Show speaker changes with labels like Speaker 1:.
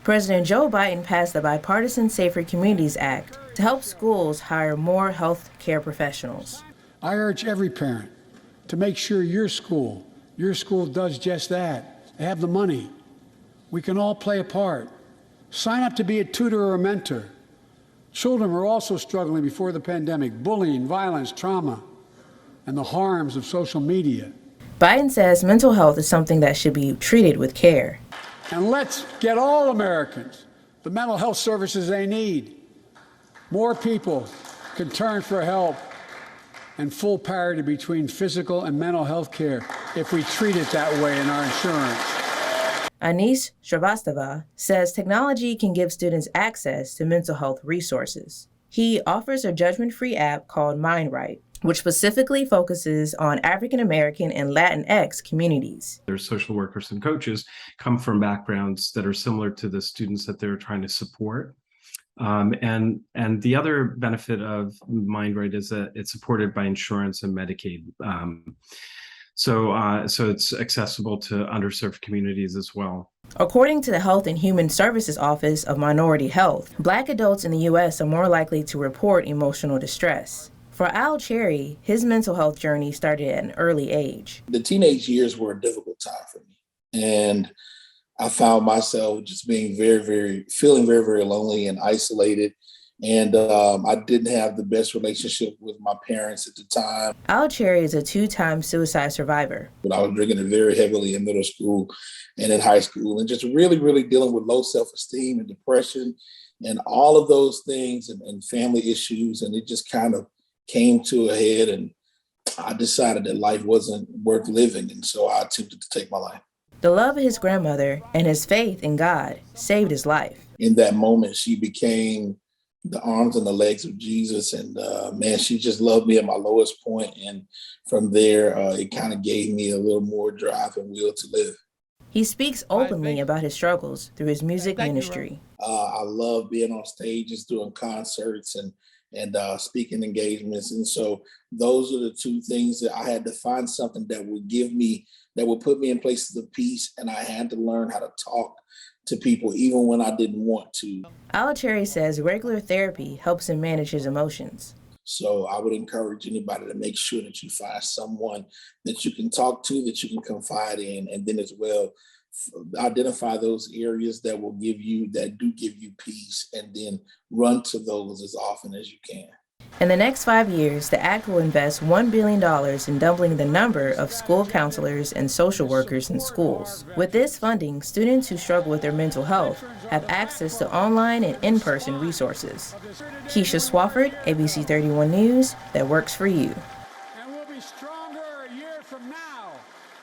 Speaker 1: President Joe Biden passed the Bipartisan Safer Communities Act to help schools hire more health care professionals.
Speaker 2: I urge every parent to make sure your school does just that. Have the money. We can all play a part. Sign up to be a tutor or a mentor. Children were also struggling before the pandemic: bullying, violence, trauma, and the harms of social media.
Speaker 1: Biden says mental health is something that should be treated with care.
Speaker 2: And let's get all Americans the mental health services they need. More people can turn for help, and full parity between physical and mental health care if we treat it that way in our insurance.
Speaker 1: Anis Shrivastava says technology can give students access to mental health resources. He offers a judgment-free app called MindRight, which specifically focuses on African American and Latinx communities.
Speaker 3: Their social workers and coaches come from backgrounds that are similar to the students that they're trying to support. And the other benefit of MindRight is that it's supported by insurance and Medicaid. So it's accessible to underserved communities as well.
Speaker 1: According to the Health and Human Services Office of Minority Health, Black adults in the U.S. are more likely to report emotional distress. For Al Cherry, his mental health journey started at an early age.
Speaker 4: The teenage years were a difficult time for me. And I found myself just being feeling very lonely and isolated. And I didn't have the best relationship with my parents at the time.
Speaker 1: Al Cherry is a 2-time suicide survivor.
Speaker 4: But I was drinking it very heavily in middle school and in high school, and just really dealing with low self-esteem and depression and all of those things and family issues. And it just kind of came to a head, and I decided that life wasn't worth living. And so I attempted to take my life.
Speaker 1: The love of his grandmother and his faith in God saved his life.
Speaker 4: In that moment, she became the arms and the legs of Jesus. And man, she just loved me at my lowest point. And from there, it kind of gave me a little more drive and will to live.
Speaker 1: He speaks openly about his struggles through his music ministry.
Speaker 4: I love being on stages, doing concerts and speaking engagements. And so those are the two things that I had to find something that would put me in places of peace. And I had to learn how to talk to people even when I didn't want to.
Speaker 1: Al Cherry says regular therapy helps him manage his emotions.
Speaker 4: So I would encourage anybody to make sure that you find someone that you can talk to, that you can confide in, and then as well, identify those areas that do give you peace, and then run to those as often as you can.
Speaker 1: In the next 5 years, the Act will invest $1 billion in doubling the number of school counselors and social workers in schools. With this funding, students who struggle with their mental health have access to online and in-person resources. Keisha Swafford, ABC 31 News, that works for you.
Speaker 2: And we'll be stronger a year from now.